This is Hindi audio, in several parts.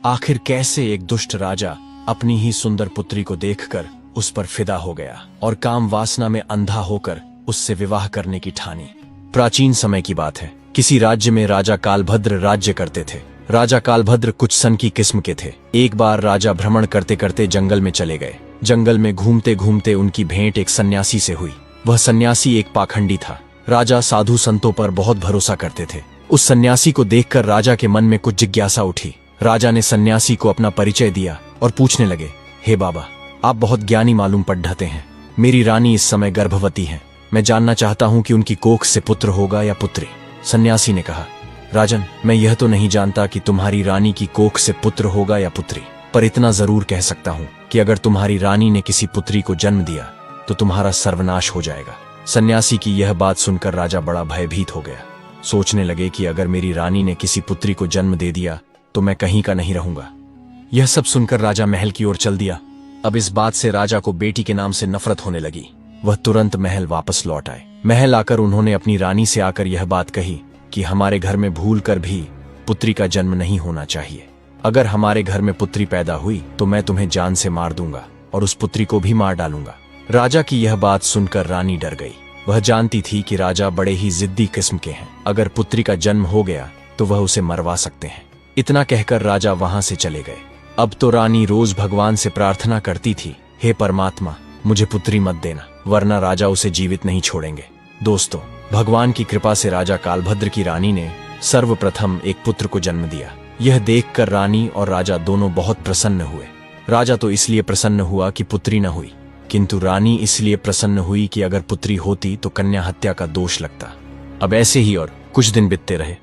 आखिर कैसे एक दुष्ट राजा अपनी ही सुंदर पुत्री को देखकर उस पर फिदा हो गया और काम वासना में अंधा होकर उससे विवाह करने की ठानी। प्राचीन समय की बात है। किसी राज्य में राजा कालभद्र राज्य करते थे। राजा कालभद्र कुछ सन की किस्म के थे। एक बार राजा भ्रमण करते करते जंगल में चले गए। जंगल में घूमते घूमते उनकी भेंट एक सन्यासी से हुई। वह सन्यासी एक पाखंडी था। राजा साधु संतों पर बहुत भरोसा करते थे। उस सन्यासी को देखकर राजा के मन में कुछ जिज्ञासा उठी। राजा ने सन्यासी को अपना परिचय दिया और पूछने लगे, हे बाबा, आप बहुत ज्ञानी मालूम पढ़ते हैं। मेरी रानी इस समय गर्भवती है। मैं जानना चाहता हूं कि उनकी कोख से पुत्र होगा या पुत्री। सन्यासी ने कहा, राजन, मैं यह तो नहीं जानता कि तुम्हारी रानी की कोख से पुत्र होगा या पुत्री, पर इतना जरूर कह सकता हूं कि अगर तुम्हारी रानी ने किसी पुत्री को जन्म दिया तो तुम्हारा सर्वनाश हो जाएगा। सन्यासी की यह बात सुनकर राजा बड़ा भयभीत हो गया। सोचने लगे कि अगर मेरी रानी ने किसी पुत्री को जन्म दे दिया तो मैं कहीं का नहीं रहूंगा। यह सब सुनकर राजा महल की ओर चल दिया। अब इस बात से राजा को बेटी के नाम से नफरत होने लगी। वह तुरंत महल वापस लौट आए। महल आकर उन्होंने अपनी रानी से आकर यह बात कही कि हमारे घर में भूल कर भी पुत्री का जन्म नहीं होना चाहिए। अगर हमारे घर में पुत्री पैदा हुई तो मैं तुम्हें जान से मार दूंगा और उस पुत्री को भी मार डालूंगा। राजा की यह बात सुनकर रानी डर गई। वह जानती थी कि राजा बड़े ही जिद्दी किस्म के हैं। अगर पुत्री का जन्म हो गया तो वह उसे मरवा सकते हैं। इतना कहकर राजा वहां से चले गए। अब तो रानी रोज भगवान से प्रार्थना करती थी, हे परमात्मा, मुझे पुत्री मत देना, वरना राजा उसे जीवित नहीं छोड़ेंगे। दोस्तों, भगवान की कृपा से राजा कालभद्र की रानी ने सर्वप्रथम एक पुत्र को जन्म दिया। यह देखकर रानी और राजा दोनों बहुत प्रसन्न हुए। राजा तो इसलिए प्रसन्न हुआ कि पुत्री न हुई, किंतु रानी इसलिए प्रसन्न हुई कि अगर पुत्री होती तो कन्या हत्या का दोष लगता। अब ऐसे ही और कुछ दिन बीतते रहे।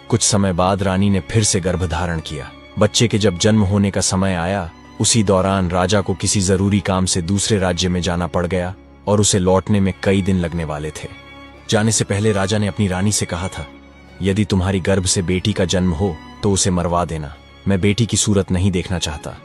कुछ समय बाद रानी ने फिर से गर्भ धारण किया। बच्चे के जब जन्म होने का समय आया, उसी दौरान राजा को किसी जरूरी काम से दूसरे राज्य में जाना पड़ गया और उसे लौटने में कई दिन लगने वाले थे। जाने से पहले राजा ने अपनी रानी से कहा था, यदि तुम्हारी गर्भ से बेटी का जन्म हो तो उसे मरवा देना, मैं बेटी की सूरत नहीं देखना चाहता।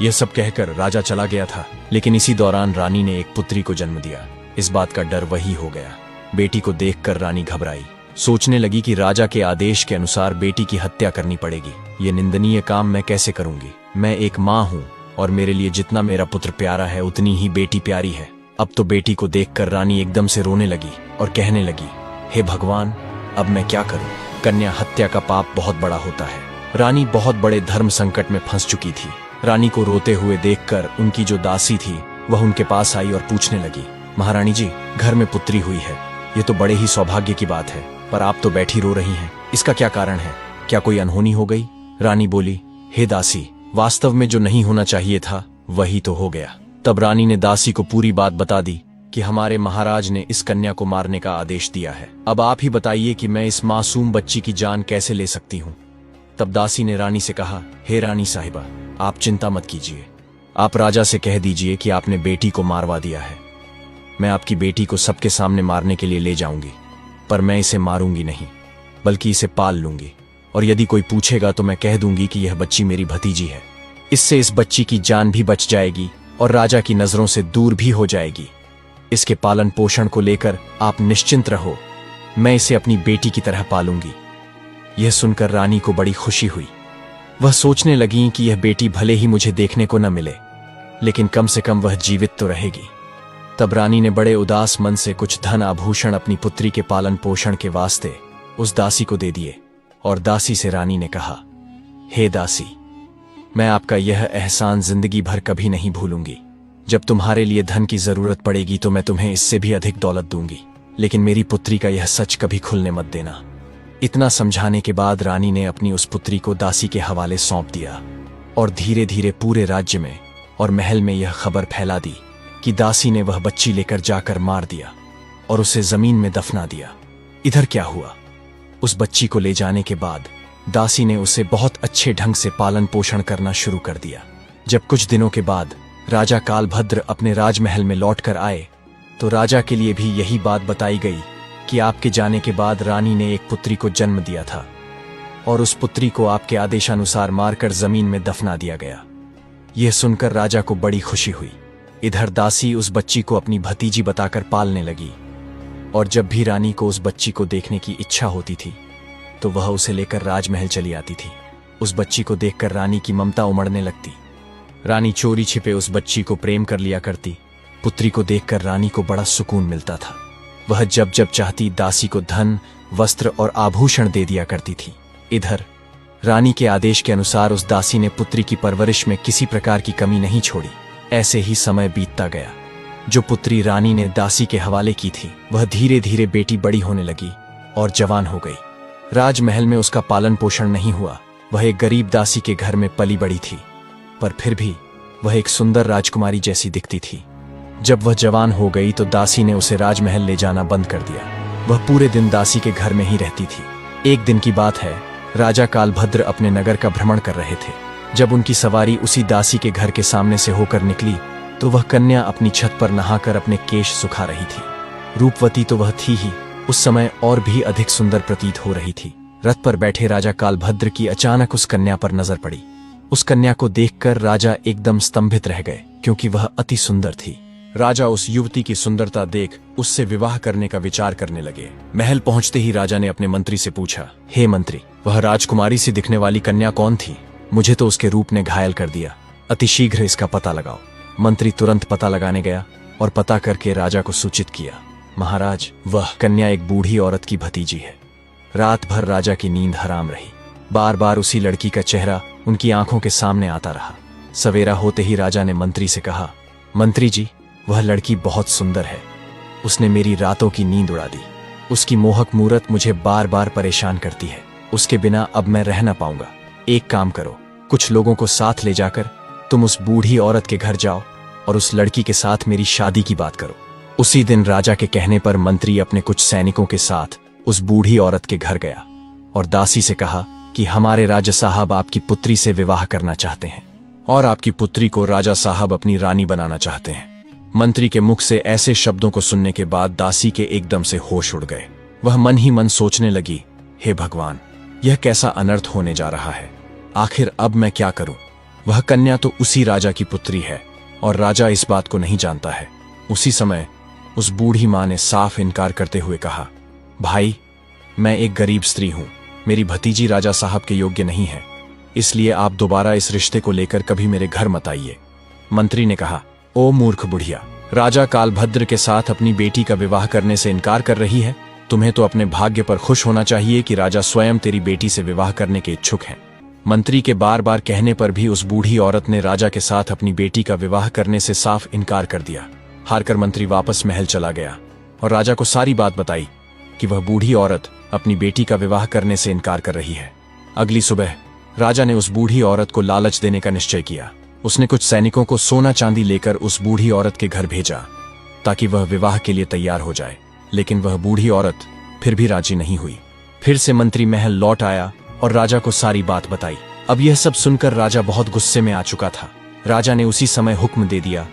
यह सब कहकर राजा चला गया था, लेकिन इसी दौरान रानी ने एक पुत्री को जन्म दिया। इस बात का डर वही हो गया। बेटी को देखकर रानी घबराई। सोचने लगी कि राजा के आदेश के अनुसार बेटी की हत्या करनी पड़ेगी। ये निंदनीय काम मैं कैसे करूंगी? मैं एक माँ हूँ और मेरे लिए जितना मेरा पुत्र प्यारा है उतनी ही बेटी प्यारी है। अब तो बेटी को देखकर रानी एकदम से रोने लगी और कहने लगी, हे भगवान, अब मैं क्या करूं? कन्या हत्या का पाप बहुत बड़ा होता है। रानी बहुत बड़े धर्म संकट में फंस चुकी थी। रानी को रोते हुए देखकर उनकी जो दासी थी वह उनके पास आई और पूछने लगी, महारानी जी, घर में पुत्री हुई है, ये तो बड़े ही सौभाग्य की बात है, पर आप तो बैठी रो रही हैं, इसका क्या कारण है? क्या कोई अनहोनी हो गई? रानी बोली, हे दासी, वास्तव में जो नहीं होना चाहिए था वही तो हो गया। तब रानी ने दासी को पूरी बात बता दी कि हमारे महाराज ने इस कन्या को मारने का आदेश दिया है। अब आप ही बताइए कि मैं इस मासूम बच्ची की जान कैसे ले सकती हूँ। तब दासी ने रानी से कहा, हे रानी साहिबा, आप चिंता मत कीजिए। आप राजा से कह दीजिए कि आपने बेटी को मारवा दिया है। मैं आपकी बेटी को सबके सामने मारने के लिए ले जाऊंगी, पर मैं इसे मारूंगी नहीं, बल्कि इसे पाल लूंगी। और यदि कोई पूछेगा तो मैं कह दूंगी कि यह बच्ची मेरी भतीजी है। इससे इस बच्ची की जान भी बच जाएगी और राजा की नजरों से दूर भी हो जाएगी। इसके पालन पोषण को लेकर आप निश्चिंत रहो, मैं इसे अपनी बेटी की तरह पालूंगी। यह सुनकर रानी को बड़ी खुशी हुई। वह सोचने लगी कि यह बेटी भले ही मुझे देखने को न मिले, लेकिन कम से कम वह जीवित तो रहेगी। तब रानी ने बड़े उदास मन से कुछ धन आभूषण अपनी पुत्री के पालन पोषण के वास्ते उस दासी को दे दिए और दासी से रानी ने कहा, हे दासी, मैं आपका यह एहसान जिंदगी भर कभी नहीं भूलूंगी। जब तुम्हारे लिए धन की जरूरत पड़ेगी तो मैं तुम्हें इससे भी अधिक दौलत दूंगी, लेकिन मेरी पुत्री का यह सच कभी खुलने मत देना। इतना समझाने के बाद रानी ने अपनी उस पुत्री को दासी के हवाले सौंप दिया और धीरे धीरे पूरे राज्य में और महल में यह खबर फैला दी कि दासी ने वह बच्ची लेकर जाकर मार दिया और उसे जमीन में दफना दिया। इधर क्या हुआ? उस बच्ची को ले जाने के बाद दासी ने उसे बहुत अच्छे ढंग से पालन पोषण करना शुरू कर दिया। जब कुछ दिनों के बाद राजा कालभद्र अपने राजमहल में लौटकर आए तो राजा के लिए भी यही बात बताई गई कि आपके जाने के बाद रानी ने एक पुत्री को जन्म दिया था और उस पुत्री को आपके आदेशानुसार मारकर जमीन में दफना दिया गया। यह सुनकर राजा को बड़ी खुशी हुई। इधर दासी उस बच्ची को अपनी भतीजी बताकर पालने लगी और जब भी रानी को उस बच्ची को देखने की इच्छा होती थी तो वह उसे लेकर राजमहल चली आती थी। उस बच्ची को देखकर रानी की ममता उमड़ने लगती। रानी चोरी छिपे उस बच्ची को प्रेम कर लिया करती। पुत्री को देखकर रानी को बड़ा सुकून मिलता था। वह जब जब चाहती दासी को धन, वस्त्र और आभूषण दे दिया करती थी। इधर रानी के आदेश के अनुसार उस दासी ने पुत्री की परवरिश में किसी प्रकार की कमी नहीं छोड़ी। ऐसे ही समय बीतता गया। जो पुत्री रानी ने दासी के हवाले की थी, वह धीरे धीरे बेटी बड़ी होने लगी और जवान हो गई। राजमहल में उसका पालन पोषण नहीं हुआ। वह एक गरीब दासी के घर में पली बड़ी थी, पर फिर भी वह एक सुंदर राजकुमारी जैसी दिखती थी। जब वह जवान हो गई तो दासी ने उसे राजमहल ले जाना बंद कर दिया। वह पूरे दिन दासी के घर में ही रहती थी। एक दिन की बात है, राजा कालभद्र अपने नगर का भ्रमण कर रहे थे। जब उनकी सवारी उसी दासी के घर के सामने से होकर निकली तो वह कन्या अपनी छत पर नहाकर अपने केश सुखा रही थी। रूपवती तो वह थी ही, उस समय और भी अधिक सुंदर प्रतीत हो रही थी। रथ पर बैठे राजा कालभद्र की अचानक उस कन्या पर नजर पड़ी। उस कन्या को देखकर राजा एकदम स्तंभित रह गए, क्योंकि वह अति सुंदर थी। राजा उस युवती की सुंदरता देख उससे विवाह करने का विचार करने लगे। महल पहुंचते ही राजा ने अपने मंत्री से पूछा, हे मंत्री, वह राजकुमारी सी दिखने वाली कन्या कौन थी? मुझे तो उसके रूप ने घायल कर दिया। अतिशीघ्र इसका पता लगाओ। मंत्री तुरंत पता लगाने गया और पता करके राजा को सूचित किया, महाराज, वह कन्या एक बूढ़ी औरत की भतीजी है। रात भर राजा की नींद हराम रही। बार बार उसी लड़की का चेहरा उनकी आंखों के सामने आता रहा। सवेरा होते ही राजा ने मंत्री से कहा, मंत्री जी, वह लड़की बहुत सुंदर है। उसने मेरी रातों की नींद उड़ा दी। उसकी मोहक मूरत मुझे बार बार परेशान करती है। उसके बिना अब मैं रह न पाऊंगा। एक काम करो, कुछ लोगों को साथ ले जाकर तुम उस बूढ़ी औरत के घर जाओ और उस लड़की के साथ मेरी शादी की बात करो। उसी दिन राजा के कहने पर मंत्री अपने कुछ सैनिकों के साथ उस बूढ़ी औरत के घर गया और दासी से कहा कि हमारे राजा साहब आपकी पुत्री से विवाह करना चाहते हैं और आपकी पुत्री को राजा साहब अपनी रानी बनाना चाहते हैं। मंत्री के मुख से ऐसे शब्दों को सुनने के बाद दासी के एकदम से होश उड़ गए। वह मन ही मन सोचने लगी, हे भगवान, यह कैसा अनर्थ होने जा रहा है। आखिर अब मैं क्या करूं? वह कन्या तो उसी राजा की पुत्री है और राजा इस बात को नहीं जानता है। उसी समय उस बूढ़ी मां ने साफ इनकार करते हुए कहा, भाई, मैं एक गरीब स्त्री हूं। मेरी भतीजी राजा साहब के योग्य नहीं है, इसलिए आप दोबारा इस रिश्ते को लेकर कभी मेरे घर मत आइए। मंत्री ने कहा, ओ मूर्ख बुढ़िया, राजा कालभद्र के साथ अपनी बेटी का विवाह करने से इनकार कर रही है। तुम्हें तो अपने भाग्य पर खुश होना चाहिए कि राजा स्वयं तेरी बेटी से विवाह करने के इच्छुक हैं। मंत्री के बार बार कहने पर भी उस बूढ़ी औरत ने राजा के साथ अपनी बेटी का विवाह करने से साफ इनकार कर दिया। हारकर मंत्री वापस महल चला गया और राजा को सारी बात बताई कि वह बूढ़ी औरत अपनी बेटी का विवाह करने से इनकार कर रही है। अगली सुबह राजा ने उस बूढ़ी औरत को लालच देने का निश्चय किया। उसने कुछ सैनिकों को सोना चांदी लेकर उस बूढ़ी औरत के घर भेजा ताकि वह विवाह के लिए तैयार हो जाए, लेकिन वह बूढ़ी औरत फिर भी राजी नहीं हुई। फिर से मंत्री महल लौट आया और राजा को सारी बात बताई। अब यह सब सुनकर राजा बहुत गुस्से में आ चुका था। राजा ने उसी समय हुक्म दे दिया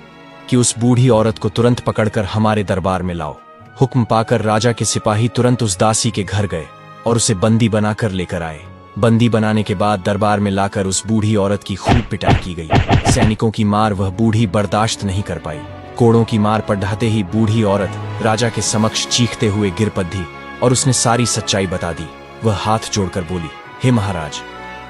कि उस बूढ़ी औरत को तुरंत पकड़कर हमारे दरबार में लाओ। हुक्म पाकर राजा के सिपाही तुरंत उस दासी के घर गए और उसे बंदी बनाकर लेकर आए। बंदी बनाने के बाद दरबार में लाकर उस बूढ़ी औरत की खूब पिटाई की गई। सैनिकों की मार वह बूढ़ी बर्दाश्त नहीं कर पाई। कोड़ों की मार पर ढहते ही बूढ़ी औरत राजा के समक्ष चीखते हुए गिर पड़ी और उसने सारी सच्चाई बता दी। वह हाथ जोड़कर बोली, हे महाराज,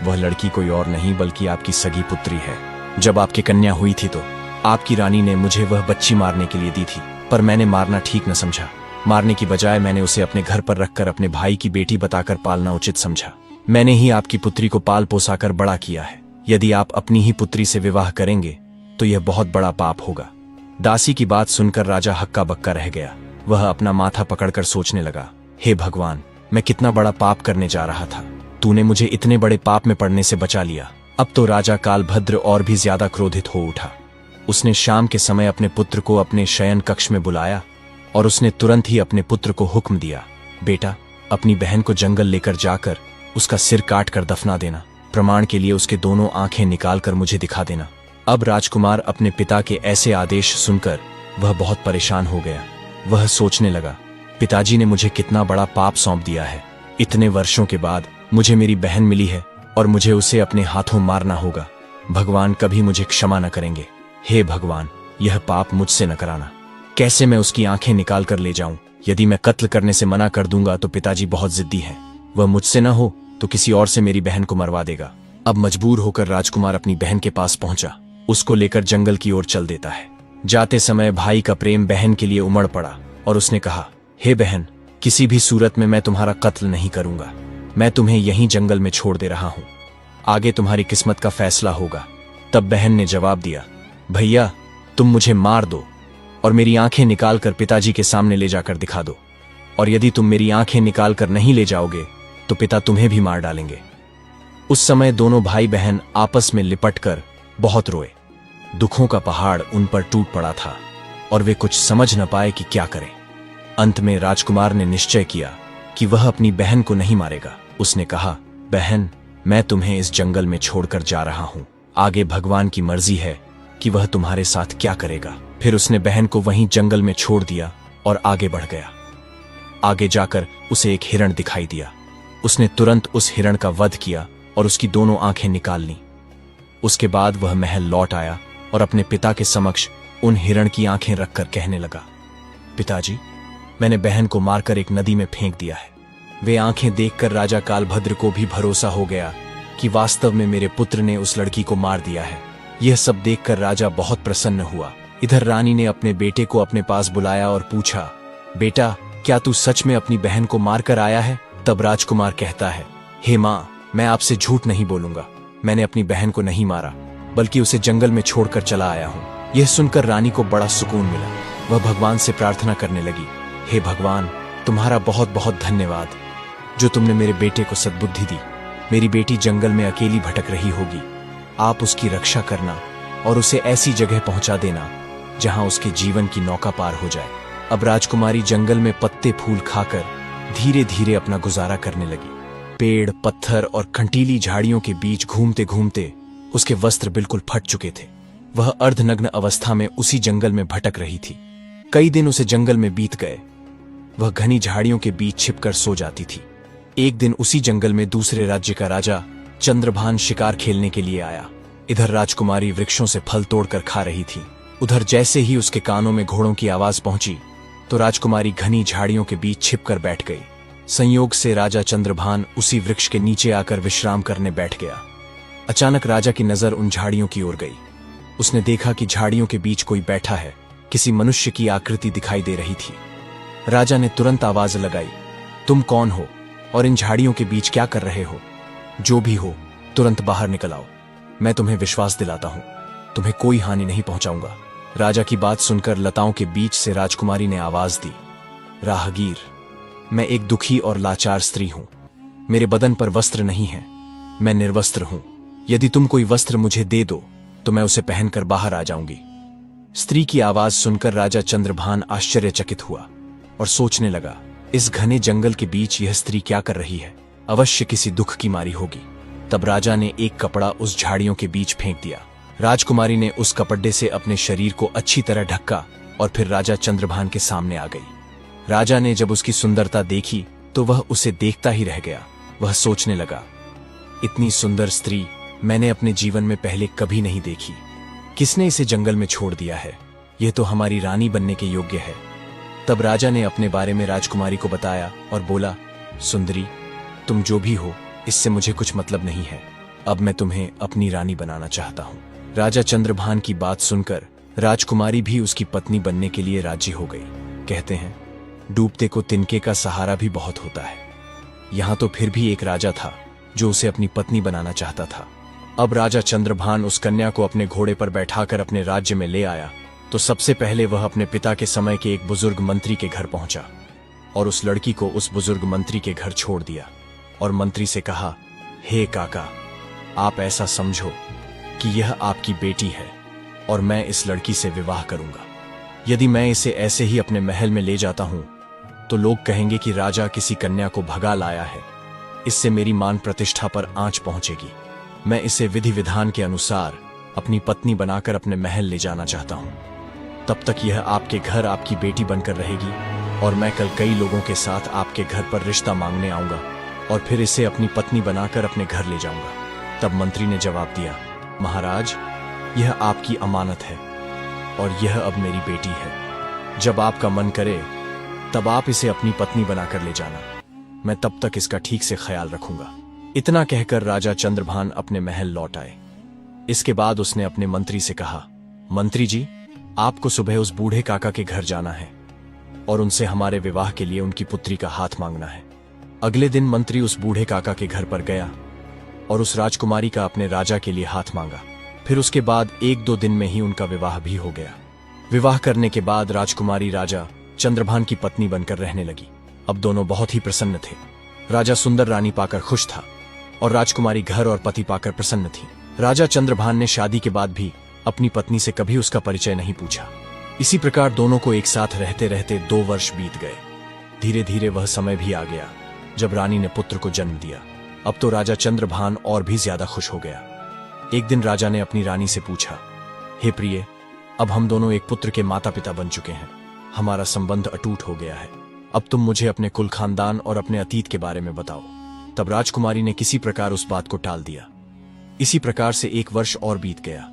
वह लड़की कोई और नहीं बल्कि आपकी सगी पुत्री है। जब आपकी कन्या हुई थी तो आपकी रानी ने मुझे वह बच्ची मारने के लिए दी थी, पर मैंने मारना ठीक न समझा। मारने की बजाय मैंने उसे अपने घर पर रखकर अपने भाई की बेटी बताकर पालना उचित समझा। मैंने ही आपकी पुत्री को पाल पोसाकर बड़ा किया है। यदि आप अपनी ही पुत्री से विवाह करेंगे तो यह बहुत बड़ा पाप होगा। दासी की बात सुनकर राजा हक्का बक्का रह गया। वह अपना माथा पकड़कर सोचने लगा, हे भगवान, मैं कितना बड़ा पाप करने जा रहा था। तूने मुझे इतने बड़े पाप में पड़ने से बचा लिया। अब तो राजा कालभद्र और भी ज्यादा क्रोधित हो उठा। उसने शाम के समय अपने पुत्र को अपने शयन कक्ष में बुलाया और उसने तुरंत ही अपने पुत्र को हुक्म दिया, बेटा, अपनी बहन को जंगल लेकर जाकर उसका सिर काट कर दफना देना। प्रमाण के लिए उसके दोनों आंखें निकालकर मुझे दिखा देना। अब राजकुमार अपने पिता के ऐसे आदेश सुनकर वह बहुत परेशान हो गया। वह सोचने लगा, पिताजी ने मुझे कितना बड़ा पाप सौंप दिया है। इतने वर्षों के बाद मुझे मेरी बहन मिली है और मुझे उसे अपने हाथों मारना होगा। भगवान कभी मुझे क्षमा न करेंगे। हे भगवान, यह पाप मुझसे न कराना। कैसे मैं उसकी आंखें निकाल कर ले जाऊं? यदि मैं कत्ल करने से मना कर दूंगा तो पिताजी बहुत जिद्दी हैं। वह मुझसे न हो तो किसी और से मेरी बहन को मरवा देगा। अब मजबूर होकर राजकुमार अपनी बहन के पास पहुंचा, उसको लेकर जंगल की ओर चल देता है। जाते समय भाई का प्रेम बहन के लिए उमड़ पड़ा और उसने कहा, हे बहन, किसी भी सूरत में मैं तुम्हारा कत्ल नहीं करूंगा। मैं तुम्हें यहीं जंगल में छोड़ दे रहा हूं। आगे तुम्हारी किस्मत का फैसला होगा। तब बहन ने जवाब दिया, भैया, तुम मुझे मार दो और मेरी आंखें निकाल कर पिताजी के सामने ले जाकर दिखा दो, और यदि तुम मेरी आंखें निकाल कर नहीं ले जाओगे तो पिता तुम्हें भी मार डालेंगे। उस समय दोनों भाई बहन आपस में लिपटकर बहुत रोए। दुखों का पहाड़ उन पर टूट पड़ा था और वे कुछ समझ न पाए कि क्या करें। अंत में राजकुमार ने निश्चय किया कि वह अपनी बहन को नहीं मारेगा। उसने कहा, बहन, मैं तुम्हें इस जंगल में छोड़कर जा रहा हूं। आगे भगवान की मर्जी है कि वह तुम्हारे साथ क्या करेगा। फिर उसने बहन को वहीं जंगल में छोड़ दिया और आगे बढ़ गया। आगे जाकर उसे एक हिरण दिखाई दिया। उसने तुरंत उस हिरण का वध किया और उसकी दोनों आंखें निकाल लीं। उसके बाद वह महल लौट आया और अपने पिता के समक्ष उन हिरण की आंखें रखकर कहने लगा, पिताजी, मैंने बहन को मारकर एक नदी में फेंक दिया है। वे आंखें देखकर राजा कालभद्र को भी भरोसा हो गया कि वास्तव में मेरे पुत्र ने उस लड़की को मार दिया है। यह सब देखकर राजा बहुत प्रसन्न हुआ। इधर रानी ने अपने बेटे को अपने पास बुलाया और पूछा, बेटा, क्या तू सच में अपनी बहन को मारकर आया है? तब राजकुमार कहता है, हे माँ, मैं आपसे झूठ नहीं बोलूंगा। मैंने अपनी बहन को नहीं मारा, बल्कि उसे जंगल में छोड़कर चला आया हूँ। यह सुनकर रानी को बड़ा सुकून मिला। वह भगवान से प्रार्थना करने लगी, हे भगवान, तुम्हारा बहुत बहुत धन्यवाद जो तुमने मेरे बेटे को सद्बुद्धि दी। मेरी बेटी जंगल में अकेली भटक रही होगी। आप उसकी रक्षा करना और उसे ऐसी जगह पहुंचा देना जहां उसके जीवन की नौका पार हो जाए। अब राजकुमारी जंगल में पत्ते फूल खाकर धीरे धीरे अपना गुजारा करने लगी। पेड़, पत्थर और कंटीली झाड़ियों के बीच घूमते घूमते उसके वस्त्र बिल्कुल फट चुके थे। वह अर्धनग्न अवस्था में उसी जंगल में भटक रही थी। कई दिन उसे जंगल में बीत गए। वह घनी झाड़ियों के बीच छिपकर सो जाती थी। एक दिन उसी जंगल में दूसरे राज्य का राजा चंद्रभान शिकार खेलने के लिए आया। इधर राजकुमारी वृक्षों से फल तोड़कर खा रही थी। उधर जैसे ही उसके कानों में घोड़ों की आवाज पहुंची तो राजकुमारी घनी झाड़ियों के बीच छिपकर बैठ गई। संयोग से राजा चंद्रभान उसी वृक्ष के नीचे आकर विश्राम करने बैठ गया। अचानक राजा की नजर उन झाड़ियों की ओर गई। उसने देखा कि झाड़ियों के बीच कोई बैठा है। किसी मनुष्य की आकृति दिखाई दे रही थी। राजा ने तुरंत आवाज लगाई, तुम कौन हो और इन झाड़ियों के बीच क्या कर रहे हो? जो भी हो, तुरंत बाहर निकल आओ। मैं तुम्हें विश्वास दिलाता हूं, तुम्हें कोई हानि नहीं पहुंचाऊंगा। राजा की बात सुनकर लताओं के बीच से राजकुमारी ने आवाज दी, राहगीर, मैं एक दुखी और लाचार स्त्री हूं। मेरे बदन पर वस्त्र नहीं है। मैं निर्वस्त्र हूं। यदि तुम कोई वस्त्र मुझे दे दो तो मैं उसे पहनकर बाहर आ जाऊंगी। स्त्री की आवाज सुनकर राजा चंद्रभान आश्चर्यचकित हुआ और सोचने लगा, इस घने जंगल के बीच यह स्त्री क्या कर रही है? अवश्य किसी दुख की मारी होगी। तब राजा ने एक कपड़ा उस झाड़ियों के बीच फेंक दिया। राजकुमारी ने उस कपड़े से अपने शरीर को अच्छी तरह ढका और फिर राजा चंद्रभान के सामने आ गई। राजा ने जब उसकी सुंदरता देखी तो वह उसे देखता ही रह गया। वह सोचने लगा, इतनी सुंदर स्त्री मैंने अपने जीवन में पहले कभी नहीं देखी। किसने इसे जंगल में छोड़ दिया है? यह तो हमारी रानी बनने के योग्य है। तब राजा ने अपने बारे में राजकुमारी को बताया और बोला, सुंदरी, तुम जो भी हो, इससे मुझे कुछ मतलब नहीं है। अब मैं तुम्हें अपनी रानी बनाना चाहता हूँ। राजा चंद्रभान की बात सुनकर राजकुमारी भी उसकी पत्नी बनने के लिए राजी हो गई। कहते हैं, डूबते को तिनके का सहारा भी बहुत होता है। यहां तो फिर भी एक राजा था जो उसे अपनी पत्नी बनाना चाहता था। अब राजा चंद्रभान उस कन्या को अपने घोड़े पर बैठाकर अपने राज्य में ले आया तो सबसे पहले वह अपने पिता के समय के एक बुजुर्ग मंत्री के घर पहुंचा और उस लड़की को उस बुजुर्ग मंत्री के घर छोड़ दिया और मंत्री से कहा, हे काका, आप ऐसा समझो कि यह आपकी बेटी है और मैं इस लड़की से विवाह करूंगा। यदि मैं इसे ऐसे ही अपने महल में ले जाता हूं तो लोग कहेंगे कि राजा किसी कन्या को भगा लाया है। इससे मेरी मान प्रतिष्ठा पर आंच पहुंचेगी। मैं इसे विधि विधान के अनुसार अपनी पत्नी बनाकर अपने महल ले जाना चाहता हूं। तब तक यह आपके घर आपकी बेटी बनकर रहेगी और मैं कल कई लोगों के साथ आपके घर पर रिश्ता मांगने आऊंगा और फिर इसे अपनी पत्नी बनाकर अपने घर ले जाऊंगा। तब मंत्री ने जवाब दिया, महाराज, यह आपकी अमानत है और यह अब मेरी बेटी है। जब आपका मन करे तब आप इसे अपनी पत्नी बनाकर ले जाना। मैं तब तक इसका ठीक से ख्याल रखूंगा। इतना कहकर राजा चंद्रभान अपने महल लौट आए। इसके बाद उसने अपने मंत्री से कहा, मंत्री जी, आपको सुबह उस बूढ़े काका के घर जाना है और उनसे हमारे विवाह के लिए उनकी पुत्री का हाथ मांगना है। अगले दिन मंत्री उस बूढ़े काका के घर पर गया और उस राजकुमारी का अपने राजा के लिए हाथ मांगा। फिर उसके बाद 1-2 दिन में ही उनका विवाह भी हो गया। विवाह करने के बाद राजकुमारी राजा चंद्रभान की पत्नी बनकर रहने लगी। अब दोनों बहुत ही प्रसन्न थे। राजा सुंदर रानी पाकर खुश था और राजकुमारी घर और पति पाकर प्रसन्न थी। राजा चंद्रभान ने शादी के बाद भी अपनी पत्नी से कभी उसका परिचय नहीं पूछा। इसी प्रकार दोनों को एक साथ रहते रहते 2 वर्ष बीत गए। धीरे धीरे वह समय भी आ गया जब रानी ने पुत्र को जन्म दिया। अब तो राजा चंद्रभान और भी ज्यादा खुश हो गया। एक दिन राजा ने अपनी रानी से पूछा, हे प्रिय, अब हम दोनों एक पुत्र के माता पिता बन चुके हैं। हमारा संबंध अटूट हो गया है। अब तुम मुझे अपने कुल खानदान और अपने अतीत के बारे में बताओ। तब राजकुमारी ने किसी प्रकार उस बात को टाल दिया। इसी प्रकार से 1 वर्ष और बीत गया।